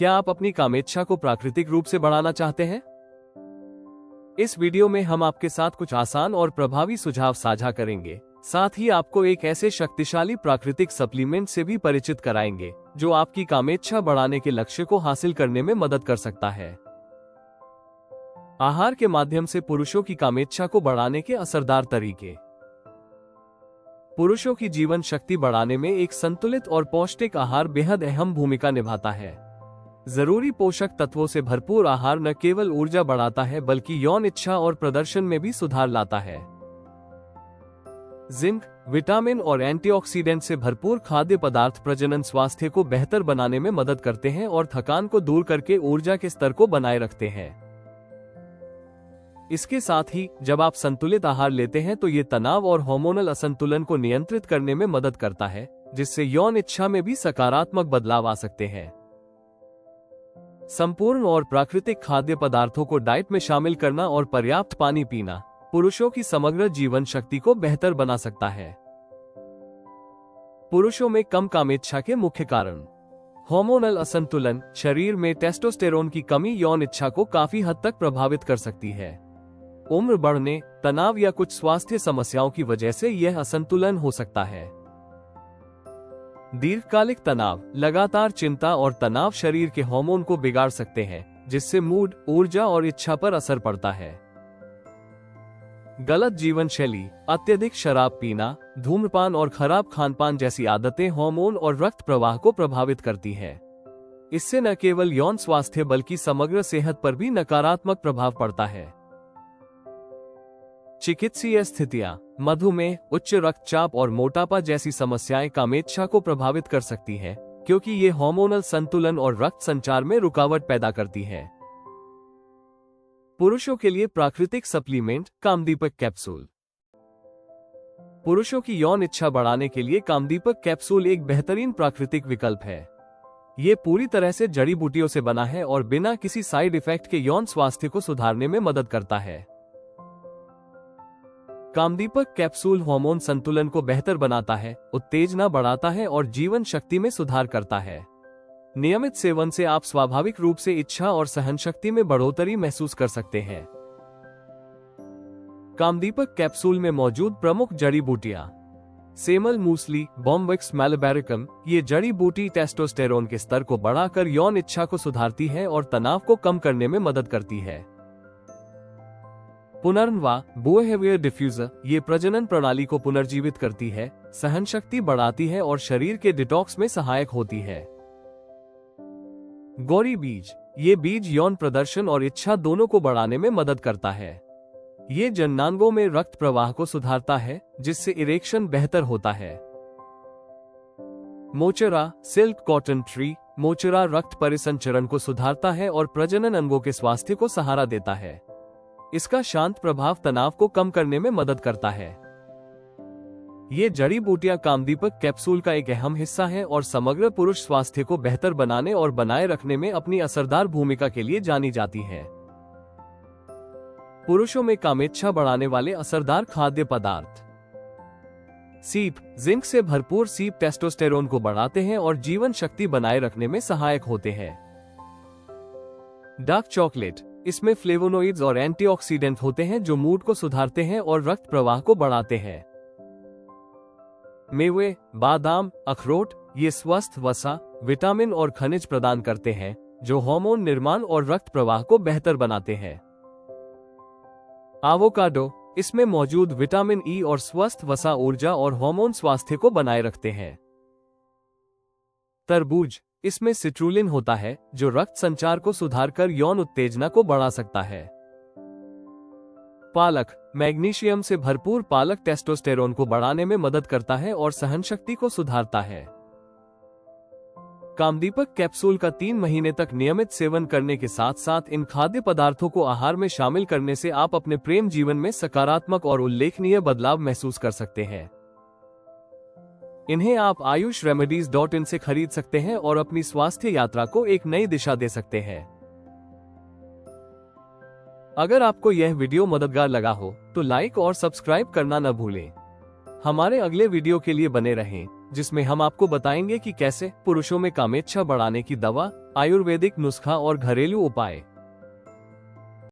क्या आप अपनी कामेच्छा को प्राकृतिक रूप से बढ़ाना चाहते हैं? इस वीडियो में हम आपके साथ कुछ आसान और प्रभावी सुझाव साझा करेंगे। साथ ही आपको एक ऐसे शक्तिशाली प्राकृतिक सप्लीमेंट से भी परिचित कराएंगे जो आपकी कामेच्छा बढ़ाने के लक्ष्य को हासिल करने में मदद कर सकता है। आहार के माध्यम से पुरुषों की कामेच्छा को बढ़ाने के असरदार तरीके। पुरुषों की जीवन शक्ति बढ़ाने में एक संतुलित और पौष्टिक आहार बेहद अहम भूमिका निभाता है। जरूरी पोषक तत्वों से भरपूर आहार न केवल ऊर्जा बढ़ाता है बल्कि यौन इच्छा और प्रदर्शन में भी सुधार लाता है। जिंक, विटामिन और एंटीऑक्सीडेंट से भरपूर खाद्य पदार्थ प्रजनन स्वास्थ्य को बेहतर बनाने में मदद करते हैं और थकान को दूर करके ऊर्जा के स्तर को बनाए रखते हैं। इसके साथ ही जब आप संतुलित आहार लेते हैं तो ये तनाव और हार्मोनल असंतुलन को नियंत्रित करने में मदद करता है, जिससे यौन इच्छा में भी सकारात्मक बदलाव आ सकते हैं। संपूर्ण और प्राकृतिक खाद्य पदार्थों को डाइट में शामिल करना और पर्याप्त पानी पीना पुरुषों की समग्र जीवन शक्ति को बेहतर बना सकता है। पुरुषों में कम कामेच्छा के मुख्य कारण। हार्मोनल असंतुलन, शरीर में टेस्टोस्टेरोन की कमी यौन इच्छा को काफी हद तक प्रभावित कर सकती है। उम्र बढ़ने, तनाव या कुछ स्वास्थ्य समस्याओं की वजह से यह असंतुलन हो सकता है। दीर्घकालिक तनाव, लगातार चिंता और तनाव शरीर के हार्मोन को बिगाड़ सकते हैं, जिससे मूड, ऊर्जा और इच्छा पर असर पड़ता है। गलत जीवन शैली, अत्यधिक शराब पीना, धूम्रपान और खराब खानपान जैसी आदतें हार्मोन और रक्त प्रवाह को प्रभावित करती हैं। इससे न केवल यौन स्वास्थ्य बल्कि समग्र सेहत पर भी नकारात्मक प्रभाव पड़ता है। चिकित्सीय स्थितियां, मधुमेह, उच्च रक्तचाप और मोटापा जैसी समस्याएं कामेच्छा को प्रभावित कर सकती हैं, क्योंकि ये हार्मोनल संतुलन और रक्त संचार में रुकावट पैदा करती हैं। पुरुषों के लिए प्राकृतिक सप्लीमेंट, कामदीपक कैप्सूल। पुरुषों की यौन इच्छा बढ़ाने के लिए कामदीपक कैप्सूल एक बेहतरीन प्राकृतिक विकल्प है। ये पूरी तरह से जड़ी बूटियों से बना है और बिना किसी साइड इफेक्ट के यौन स्वास्थ्य को सुधारने में मदद करता है। कामदीपक कैप्सूल हार्मोन संतुलन को बेहतर बनाता है, उत्तेजना बढ़ाता है और जीवन शक्ति में सुधार करता है। नियमित सेवन से आप स्वाभाविक रूप से इच्छा और सहनशक्ति में बढ़ोतरी महसूस कर सकते हैं। कामदीपक कैप्सूल में मौजूद प्रमुख जड़ी बूटियां। सेमल मूसली, बॉम्बिक्स मैलाबैरिकम। ये जड़ी बूटी टेस्टोस्टेरोन के स्तर को बढ़ाकर यौन इच्छा को सुधारती है और तनाव को कम करने में मदद करती है। पुनर्नवा, बोहेवियर डिफ्यूजर। ये प्रजनन प्रणाली को पुनर्जीवित करती है, सहनशक्ति बढ़ाती है और शरीर के डिटॉक्स में सहायक होती है। गौरी बीज, ये बीज यौन प्रदर्शन और इच्छा दोनों को बढ़ाने में मदद करता है। ये जननांगों में रक्त प्रवाह को सुधारता है, जिससे इरेक्शन बेहतर होता है। मोचरा, सिल्क कॉटन ट्री। मोचरा रक्त परिसंचरण को सुधारता है और प्रजनन अंगों के स्वास्थ्य को सहारा देता है। इसका शांत प्रभाव तनाव को कम करने में मदद करता है। ये जड़ी बूटियां कामदीपक कैप्सूल का एक अहम हिस्सा है और समग्र पुरुष स्वास्थ्य को बेहतर बनाने और बनाए रखने में अपनी असरदार भूमिका के लिए जानी जाती है। पुरुषों में कामेच्छा बढ़ाने वाले असरदार खाद्य पदार्थ। सीप, जिंक से भरपूर सीप टेस्टोस्टेरोन को बढ़ाते हैं और जीवन शक्ति बनाए रखने में सहायक होते हैं। डार्क चॉकलेट, इसमें फ्लेवोनोइड्स और एंटीऑक्सीडेंट होते हैं जो मूड को सुधारते हैं और रक्त प्रवाह को बढ़ाते हैं। मेवे, बादाम, अखरोट, ये स्वस्थ वसा, विटामिन और खनिज प्रदान करते हैं जो हार्मोन निर्माण और रक्त प्रवाह को बेहतर बनाते हैं। एवोकाडो, इसमें मौजूद विटामिन ई और स्वस्थ वसा ऊर्जा और हार्मोन स्वास्थ्य को बनाए रखते हैं। तरबूज, इसमें सिट्रुलिन होता है जो रक्त संचार को सुधारकर यौन उत्तेजना को बढ़ा सकता है। पालक, मैग्नीशियम से भरपूर पालक टेस्टोस्टेरोन को बढ़ाने में मदद करता है और सहनशक्ति को सुधारता है। कामदीपक कैप्सूल का 3 महीने तक नियमित सेवन करने के साथ साथ इन खाद्य पदार्थों को आहार में शामिल करने से आप अपने प्रेम जीवन में सकारात्मक और उल्लेखनीय बदलाव महसूस कर सकते हैं। इन्हें आप ayushremedies.in से खरीद सकते हैं और अपनी स्वास्थ्य यात्रा को एक नई दिशा दे सकते हैं। अगर आपको यह वीडियो मददगार लगा हो तो लाइक और सब्सक्राइब करना न भूलें। हमारे अगले वीडियो के लिए बने रहें, जिसमें हम आपको बताएंगे कि कैसे पुरुषों में कामेच्छा बढ़ाने की दवा आयुर्वेदिक नुस्खा और घरेलू उपाय।